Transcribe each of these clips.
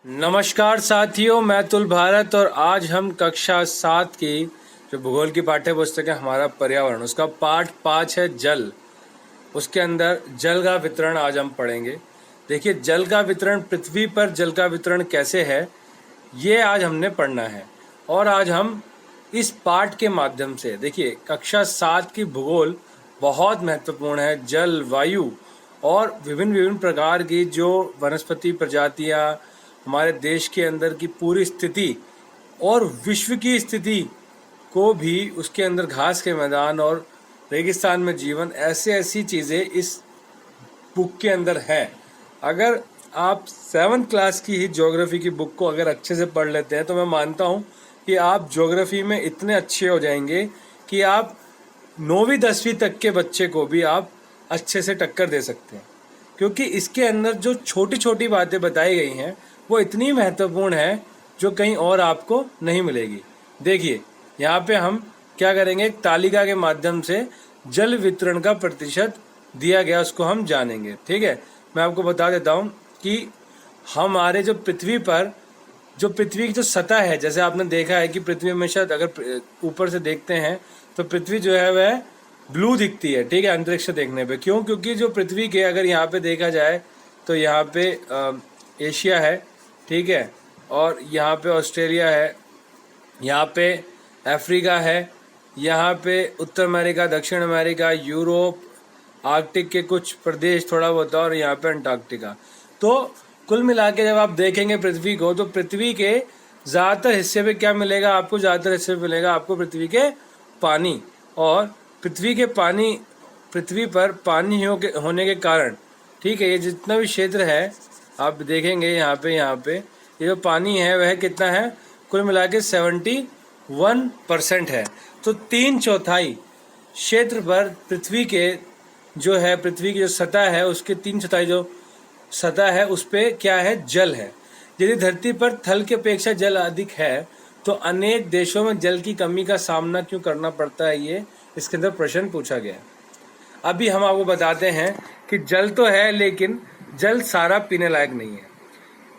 नमस्कार साथियों, मैं अतुल भारत और आज हम कक्षा 7 की जो भूगोल की पाठ्य पुस्तक है हमारा पर्यावरण, उसका पाठ 5 है जल। उसके अंदर जल का वितरण आज हम पढ़ेंगे। देखिए, जल का वितरण, पृथ्वी पर जल का वितरण कैसे है, ये आज हमने पढ़ना है। और आज हम इस पाठ के माध्यम से, देखिए कक्षा 7 की भूगोल बहुत महत्वपूर्ण है। जल, वायु और विभिन्न विभिन्न प्रकार की जो वनस्पति प्रजातियाँ, हमारे देश के अंदर की पूरी स्थिति और विश्व की स्थिति को भी, उसके अंदर घास के मैदान और रेगिस्तान में जीवन, ऐसी चीज़ें इस बुक के अंदर है। अगर आप 7th क्लास की ही ज्योग्राफी की बुक को अगर अच्छे से पढ़ लेते हैं तो मैं मानता हूँ कि आप ज्योग्राफी में इतने अच्छे हो जाएंगे कि आप 9वीं 10वीं तक के बच्चे को भी आप अच्छे से टक्कर दे सकते हैं, क्योंकि इसके अंदर जो छोटी छोटी बातें बताई गई हैं वो इतनी महत्वपूर्ण है जो कहीं और आपको नहीं मिलेगी। देखिए, यहाँ पे हम क्या करेंगे, एक तालिका के माध्यम से जल वितरण का प्रतिशत दिया गया उसको हम जानेंगे। ठीक है, मैं आपको बता देता हूँ कि हमारे जो पृथ्वी पर, जो पृथ्वी की जो सतह है, जैसे आपने देखा है कि पृथ्वी हमेशा, अगर ऊपर से देखते हैं तो पृथ्वी जो है वह ब्लू दिखती है। ठीक है, अंतरिक्ष देखने पे क्यों? क्योंकि जो पृथ्वी के, अगर यहाँ पे देखा जाए तो यहाँ पे एशिया है, ठीक है, और यहाँ पे ऑस्ट्रेलिया है, यहाँ पे अफ्रीका है, यहाँ पे उत्तर अमेरिका, दक्षिण अमेरिका, यूरोप, आर्कटिक के कुछ प्रदेश थोड़ा बहुत, और यहाँ पे अंटार्कटिका। तो कुल मिला के जब आप देखेंगे पृथ्वी को, तो पृथ्वी के ज़्यादातर हिस्से पे क्या मिलेगा आपको? ज़्यादातर हिस्से पे मिलेगा आपको पृथ्वी के पानी। और पृथ्वी के पानी, पृथ्वी पर पानी होने के कारण, ठीक है, ये जितना भी क्षेत्र है आप देखेंगे यहाँ पे ये जो पानी है वह कितना है? कुल मिला के 71% है। तो 3/4 क्षेत्र पर पृथ्वी के जो है, पृथ्वी की जो सतह है उसके 3/4 जो सतह है उस पे क्या है? जल है। यदि धरती पर थल की अपेक्षा जल अधिक है तो अनेक देशों में जल की कमी का सामना क्यों करना पड़ता है, ये इसके अंदर प्रश्न पूछा गया है। अभी हम आपको बताते हैं कि जल तो है, लेकिन जल सारा पीने लायक नहीं है।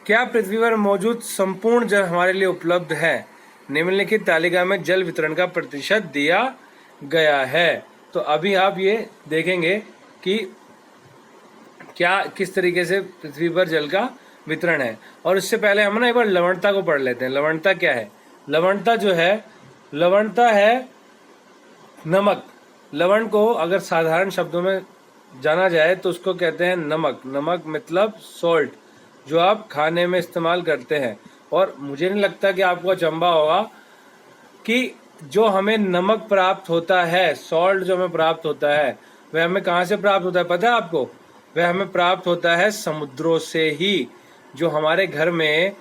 क्या पृथ्वी पर मौजूद संपूर्ण जल हमारे लिए उपलब्ध है? निम्नलिखित तालिका में जल वितरण का प्रतिशत दिया गया है। तो अभी आप ये देखेंगे कि क्या, किस तरीके से पृथ्वी पर जल का वितरण है। और इससे पहले हम ना एक बार लवणता को पढ़ लेते हैं। लवणता क्या है? लवणता जो है, लवणता है नमक। लवण को अगर साधारण शब्दों में जाना जाए तो उसको कहते हैं नमक। नमक मतलब सॉल्ट, जो आप खाने में इस्तेमाल करते हैं। और मुझे नहीं लगता कि आपको अचंभा होगा कि जो हमें नमक प्राप्त होता है, सॉल्ट जो हमें प्राप्त होता है, वह हमें कहाँ से प्राप्त होता है पता है आपको? वह हमें प्राप्त होता है समुद्रों से ही। जो हमारे घर में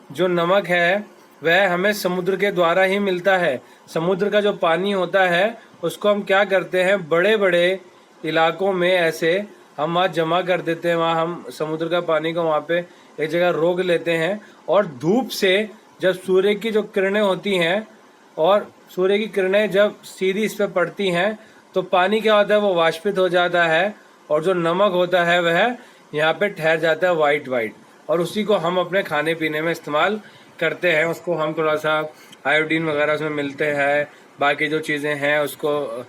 जो नमक है वह हमें समुद्र के द्वारा ही मिलता है। समुद्र का जो पानी होता है उसको हम क्या करते हैं, बड़े बड़े इलाकों में ऐसे हम वहाँ जमा कर देते हैं। वहाँ हम समुद्र का पानी को वहाँ पे एक जगह रोक लेते हैं, और धूप से जब सूर्य की जो किरणें होती हैं, और सूर्य की किरणें जब सीधी इस पर पड़ती हैं तो पानी क्या होता है, वो वाष्पित हो जाता है, और जो नमक होता है वह यहाँ पे ठहर जाता है वाइट, और उसी को हम अपने खाने पीने में इस्तेमाल करते हैं। उसको हम थोड़ा सा आयोडीन वगैरह उसमें मिलते हैं, बाकी जो चीज़ें हैं उसको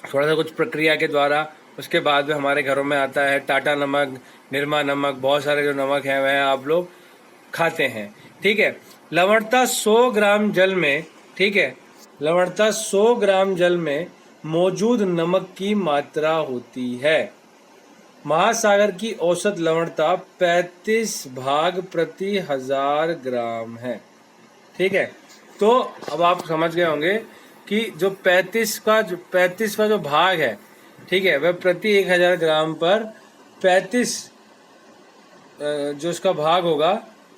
थोड़ा सा कुछ प्रक्रिया के द्वारा उसके बाद में हमारे घरों में आता है। टाटा नमक, निरमा नमक, बहुत सारे जो नमक हैं वह आप लोग खाते हैं। ठीक है, लवणता 100 ग्राम जल में, ठीक है, लवणता 100 ग्राम जल में मौजूद नमक की मात्रा होती है। महासागर की औसत लवणता 35 भाग प्रति 1000 ग्राम है। ठीक है, तो अब आप समझ गए होंगे कि जो 35वां जो भाग है, ठीक है, वह प्रति 1000 ग्राम पर 35 जो उसका भाग होगा,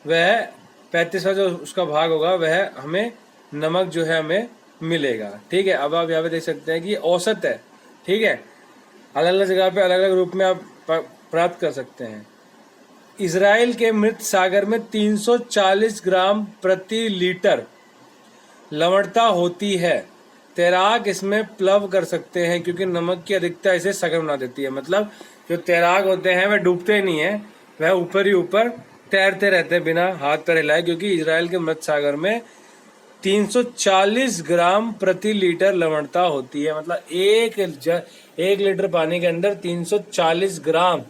वह 35वां जो उसका भाग होगा वह हमें नमक जो है हमें मिलेगा। ठीक है, अब आप यहाँ पे देख सकते हैं कि औसत है। ठीक है, अलग अलग जगह पे अलग अलग रूप में आप प्राप्त कर सकते हैं। इजराइल के मृत सागर में 340 ग्राम प्रति लीटर लवणता होती है। तैराक इसमें प्लव कर सकते हैं क्योंकि नमक की अधिकता इसे सघन बना देती है। मतलब जो तैराक होते हैं वह डूबते नहीं है, वह ऊपर ही ऊपर तैरते रहते हैं बिना हाथ पैर हिलाए, क्योंकि इजराइल के मृत सागर में 340 ग्राम प्रति लीटर लवणता होती है। मतलब एक लीटर पानी के अंदर 340 ग्राम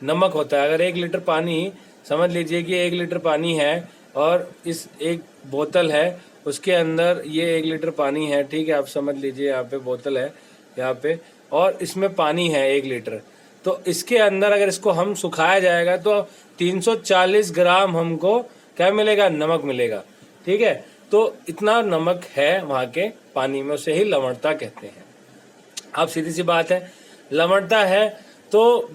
नमक होता है। अगर 1 लीटर पानी, समझ लीजिए कि 1 लीटर पानी है और इस एक बोतल है, उसके अंदर ये 1 लीटर पानी है, ठीक है, आप समझ लीजिए यहाँ पे बोतल है यहाँ पे, और इसमें पानी है 1 लीटर, तो इसके अंदर अगर इसको हम सुखाया जाएगा तो 340 ग्राम हमको क्या मिलेगा, नमक मिलेगा। ठीक है, तो इतना नमक है वहाँ के पानी में, उसे ही लवणता कहते हैं। अब सीधी सी बात है, लवणता है तो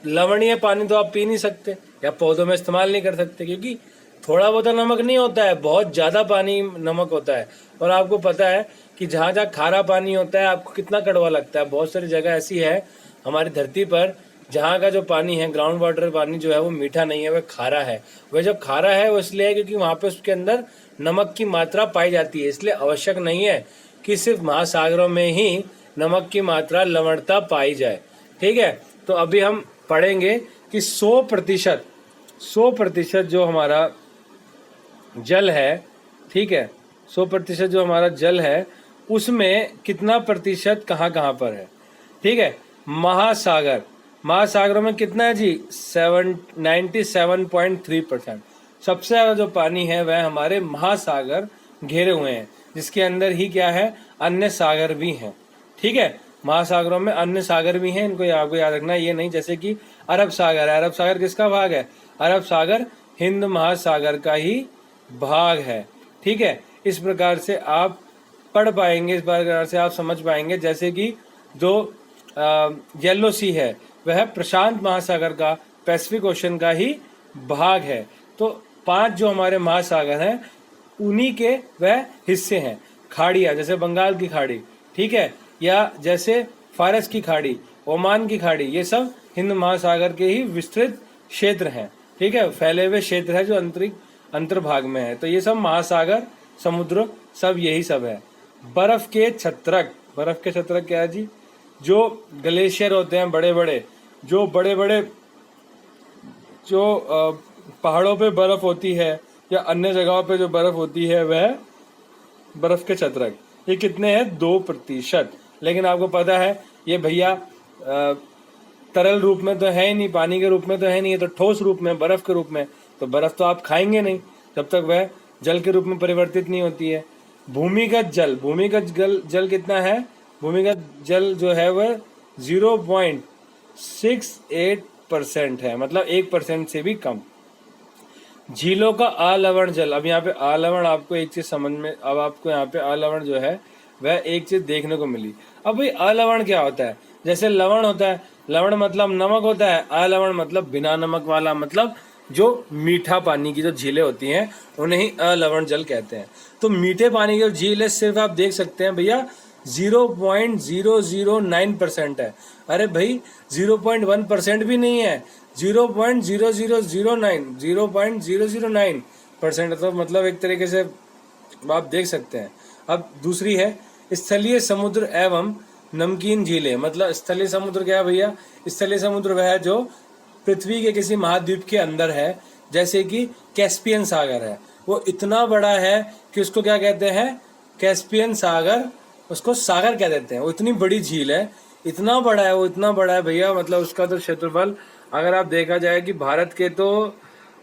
लवणीय पानी तो आप पी नहीं सकते या पौधों में इस्तेमाल नहीं कर सकते, क्योंकि थोड़ा बहुत नमक नहीं होता है, बहुत ज्यादा पानी नमक होता है। और आपको पता है कि जहाँ जहाँ खारा पानी होता है आपको कितना कड़वा लगता है। बहुत सारी जगह ऐसी है हमारी धरती पर जहाँ का जो पानी है, ग्राउंड वाटर पानी जो है वो मीठा नहीं है, वह खारा है। वह जो खारा है वो इसलिए है क्योंकि वहाँ पे उसके अंदर नमक की मात्रा पाई जाती है। इसलिए आवश्यक नहीं है कि सिर्फ महासागरों में ही नमक की मात्रा, लवणता पाई जाए। ठीक है, तो अभी हम पढ़ेंगे कि 100% जो हमारा जल है, ठीक है, 100% जो हमारा जल है उसमें कितना प्रतिशत कहाँ कहाँ पर है। ठीक है, महासागरों में कितना है जी, 97.3%। सबसे ज्यादा जो पानी है वह हमारे महासागर घेरे हुए हैं, जिसके अंदर ही क्या है, अन्य सागर भी हैं। ठीक है, महासागरों में अन्य सागर भी हैं, इनको आपको याद रखना। ये नहीं जैसे कि अरब सागर है, अरब सागर किसका भाग है, अरब सागर हिंद महासागर का ही भाग है। ठीक है, इस प्रकार से आप पढ़ पाएंगे, इस प्रकार से आप समझ पाएंगे। जैसे कि जो येलो सी है वह प्रशांत महासागर का, पैसिफिक ओशन का ही भाग है। तो 5 जो हमारे महासागर हैं उन्हीं के वह हिस्से हैं। खाड़ियाँ जैसे बंगाल की खाड़ी, ठीक है, या जैसे फारस की खाड़ी, ओमान की खाड़ी, ये सब हिंद महासागर के ही विस्तृत क्षेत्र हैं। ठीक है, फैले हुए क्षेत्र है जो अंतर्भाग में है। तो ये सब महासागर, समुद्र, सब यही सब है। बर्फ के छत्रक क्या है जी, जो ग्लेशियर होते हैं बड़े बड़े, जो बड़े बड़े जो पहाड़ों पे बर्फ होती है या अन्य जगहों पे जो बर्फ होती है वह बर्फ के छत्रक, ये कितने हैं, 2%। लेकिन आपको पता है ये भैया तरल रूप में तो है ही नहीं, पानी के रूप में तो है नहीं, ये तो ठोस रूप में, बर्फ के रूप में। तो बर्फ तो आप खाएंगे नहीं जब तक वह जल के रूप में परिवर्तित नहीं होती है। भूमिगत जल कितना है, भूमिगत जल जो है वह 0.68% है, मतलब 1% से भी कम। झीलों का अलवण जल, अब यहाँ पे अलवण, आपको एक चीज समझ में, अब आपको यहाँ पे अलवण जो है वह एक चीज देखने को मिली। अब भाई अलवण क्या होता है, जैसे लवण होता है, लवण मतलब नमक होता है, अलवण मतलब बिना नमक वाला, मतलब जो मीठा पानी की जो झीलें होती हैं उन्हें ही अलवण जल कहते हैं। तो मीठे पानी की जो झील है सिर्फ आप देख सकते हैं भैया 0.009% है। अरे भाई 0.1% भी नहीं है, 0.0009% तो मतलब एक तरीके से आप देख सकते हैं। अब दूसरी है स्थलीय समुद्र एवं नमकीन झीलें। मतलब स्थलीय समुद्र क्या है भैया, स्थलीय समुद्र वह है जो पृथ्वी के किसी महाद्वीप के अंदर है, जैसे कि कैस्पियन सागर है, वो इतना बड़ा है कि उसको क्या कहते हैं, कैस्पियन सागर, उसको सागर कह देते हैं। वो इतनी बड़ी झील है, इतना बड़ा है वो, इतना बड़ा है भैया, मतलब उसका तो क्षेत्रफल अगर आप देखा जाए कि भारत के तो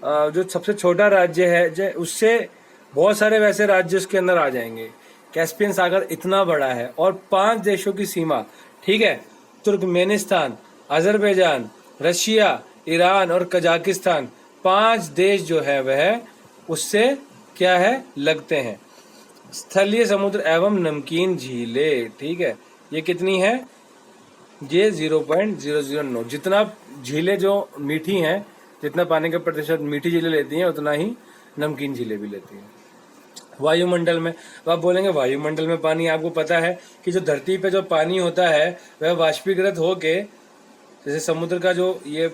जो सबसे छोटा राज्य है उससे बहुत सारे वैसे राज्य उसके अंदर आ जाएंगे। कैस्पियन सागर इतना बड़ा है और 5 देशों की सीमा, ठीक है, तुर्कमेनिस्तान, अजरबैजान, रशिया, ईरान और कजाकिस्तान, 5 देश जो है वह उससे क्या है, लगते हैं। स्थलीय समुद्र एवं नमकीन झीलें, ठीक है, ये कितनी है, ये 0.009। जितना झीलें जो मीठी हैं, जितना पानी का प्रतिशत मीठी झीलें लेती हैं उतना ही नमकीन झीलें भी लेती हैं। वायुमंडल में, तो आप बोलेंगे वायुमंडल में पानी, आपको पता है कि जो धरती पे जो पानी होता है वह वाष्पीकृत होके, जैसे समुद्र का जो ये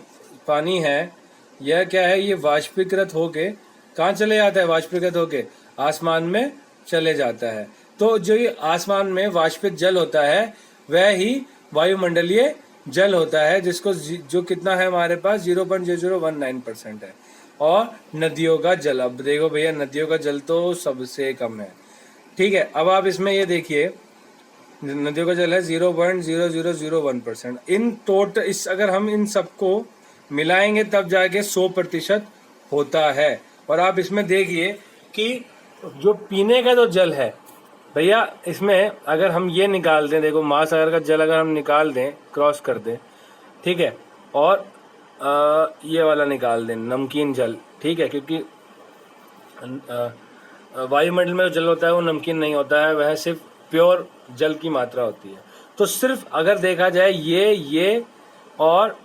पानी है यह क्या है, ये वाष्पीकृत होके कहाँ चले जाता है, वाष्पीकृत होके आसमान में चले जाता है। तो जो ये आसमान में वाष्पित जल होता है वह ही वायुमंडलीय जल होता है, जिसको जो कितना है हमारे पास 0.0019% है। और नदियों का जल। अब देखो भैया, नदियों का जल तो सबसे कम है, ठीक है। अब आप इसमें ये देखिए, नदियों का जल है 0.0001%। इन टोटल इस अगर हम इन सबको मिलाएंगे तब जाके 100% होता है। और आप इसमें देखिए कि जो पीने का जो जल है भैया, इसमें अगर हम ये निकाल दें, देखो महासागर का जल अगर हम निकाल दें, क्रॉस कर दें, ठीक है, और ये वाला निकाल दें नमकीन जल, ठीक है, क्योंकि वायुमंडल में जो जल होता है वो नमकीन नहीं होता है, वह सिर्फ प्योर जल की मात्रा होती है। तो सिर्फ अगर देखा जाए ये और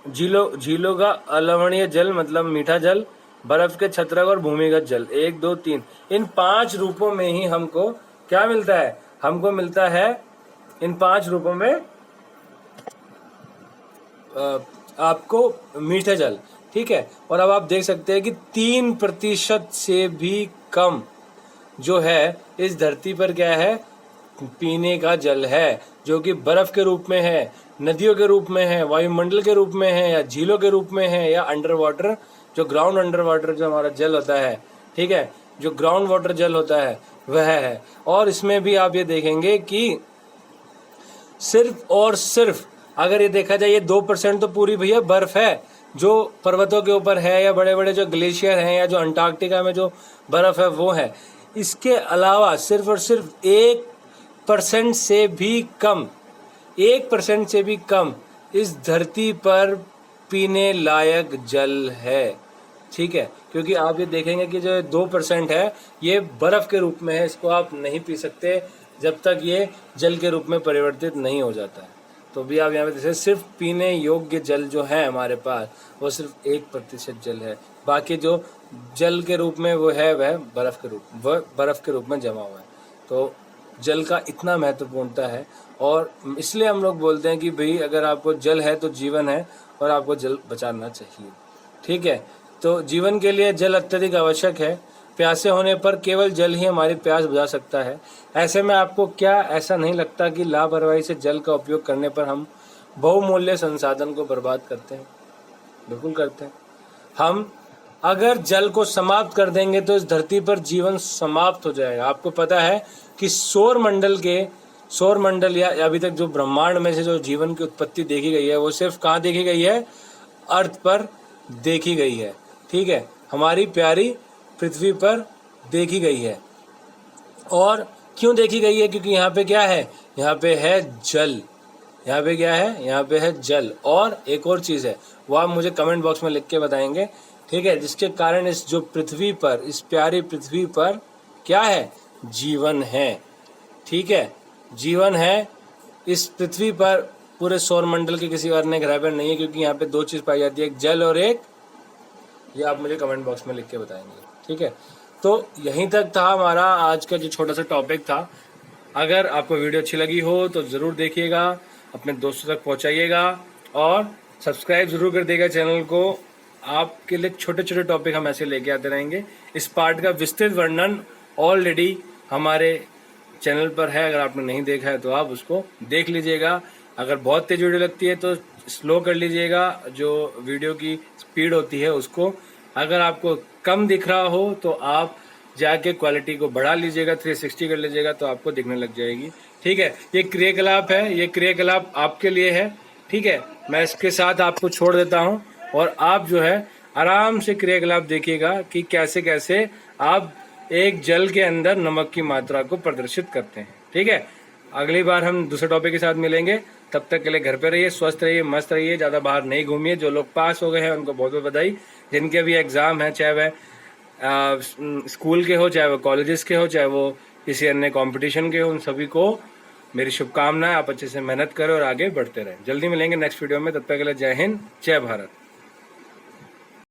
झीलों का अलवणीय जल मतलब मीठा जल, बर्फ के छत्रक और भूमिगत जल, 1 2 3, इन 5 रूपों में ही हमको क्या मिलता है? हमको मिलता है इन 5 रूपों में आपको मीठा जल, ठीक है। और अब आप देख सकते हैं कि 3% से भी कम जो है इस धरती पर क्या है? पीने का जल है, जो कि बर्फ के रूप में है, नदियों के रूप में है, वायुमंडल के रूप में है, या झीलों के रूप में है, या अंडर वाटर जो ग्राउंड अंडर वाटर जो हमारा जल होता है, ठीक है, जो ग्राउंड वाटर जल होता है वह है। और इसमें भी आप ये देखेंगे कि सिर्फ और सिर्फ अगर ये देखा जाए, ये 2% तो पूरी भैया बर्फ है जो पर्वतों के ऊपर है, या बड़े बड़े जो ग्लेशियर हैं, या जो अंटार्कटिका में जो बर्फ है वो है। इसके अलावा सिर्फ और सिर्फ 1% से भी कम, 1% से भी कम इस धरती पर पीने लायक जल है, ठीक है। क्योंकि आप ये देखेंगे कि जो 2% है ये बर्फ के रूप में है, इसको आप नहीं पी सकते जब तक ये जल के रूप में परिवर्तित नहीं हो जाता है। तो भी आप यहाँ पे देखिए, सिर्फ पीने योग्य जल जो है हमारे पास वो सिर्फ 1% जल है। बाकी जो जल के रूप में वो है वह बर्फ के रूप में जमा हुआ है। तो जल का इतना महत्वपूर्णता है, और इसलिए हम लोग बोलते हैं कि भाई अगर आपको जल है तो जीवन है, और आपको जल बचाना चाहिए, ठीक है। तो जीवन के लिए जल अत्यधिक आवश्यक है। प्यासे होने पर केवल जल ही हमारी प्यास बुझा सकता है। ऐसे में आपको क्या ऐसा नहीं लगता कि लापरवाही से जल का उपयोग करने पर हम बहुमूल्य संसाधन को बर्बाद करते हैं? बिल्कुल करते हैं। हम अगर जल को समाप्त कर देंगे तो इस धरती पर जीवन समाप्त हो जाएगा। आपको पता है कि सौर मंडल या अभी तक जो ब्रह्मांड में से जो जीवन की उत्पत्ति देखी गई है वो सिर्फ कहाँ देखी गई है? अर्थ पर देखी गई है, ठीक है, हमारी प्यारी पृथ्वी पर देखी गई है। और क्यों देखी गई है? क्योंकि यहाँ पे क्या है? यहाँ पे है जल। यहाँ पे क्या है? यहाँ पे है जल। और एक और चीज़ है, वो आप मुझे कमेंट बॉक्स में लिख के बताएंगे, ठीक है, जिसके कारण इस जो पृथ्वी पर, इस प्यारी पृथ्वी पर क्या है? जीवन है, ठीक है, जीवन है इस पृथ्वी पर। पूरे सौर मंडल के किसी अन्य ग्रह पर नहीं है, क्योंकि यहाँ पे 2 चीज़ पाई जाती है, एक जल और एक, ये आप मुझे कमेंट बॉक्स में लिख के बताएंगे, ठीक है। तो यहीं तक था हमारा आज का जो छोटा सा टॉपिक था। अगर आपको वीडियो अच्छी लगी हो तो ज़रूर देखिएगा, अपने दोस्तों तक पहुँचाइएगा, और सब्सक्राइब ज़रूर कर देगा चैनल को। आपके लिए छोटे छोटे टॉपिक हम ऐसे लेके आते रहेंगे। इस पार्ट का विस्तृत वर्णन ऑलरेडी हमारे चैनल पर है, अगर आपने नहीं देखा है तो आप उसको देख लीजिएगा। अगर बहुत तेज वीडियो लगती है तो स्लो कर लीजिएगा, जो वीडियो की स्पीड होती है उसको। अगर आपको कम दिख रहा हो तो आप जाके क्वालिटी को बढ़ा लीजिएगा, 360 कर लीजिएगा, तो आपको दिखने लग जाएगी, ठीक है। ये क्रियाकलाप है, ये क्रियाकलाप आपके लिए है, ठीक है। मैं इसके साथ आपको छोड़ देता हूँ, और आप जो है आराम से क्रियाकलाप देखिएगा कि कैसे कैसे आप एक जल के अंदर नमक की मात्रा को प्रदर्शित करते हैं, ठीक है। अगली बार हम दूसरे टॉपिक के साथ मिलेंगे, तब तक के लिए घर पे रहिए, स्वस्थ रहिए, मस्त रहिए, ज़्यादा बाहर नहीं घूमिए। जो लोग पास हो गए हैं उनको बहुत बहुत बधाई, जिनके भी एग्ज़ाम है, चाहे वह स्कूल के हो, चाहे वो कॉलेजेस के हो, चाहे वो किसी अन्य कंपटीशन के हो, उन सभी को मेरी शुभकामनाएं। आप अच्छे से मेहनत करें और आगे बढ़ते रहें। जल्दी मिलेंगे नेक्स्ट वीडियो में, तब तक के लिए जय हिंद, जय भारत।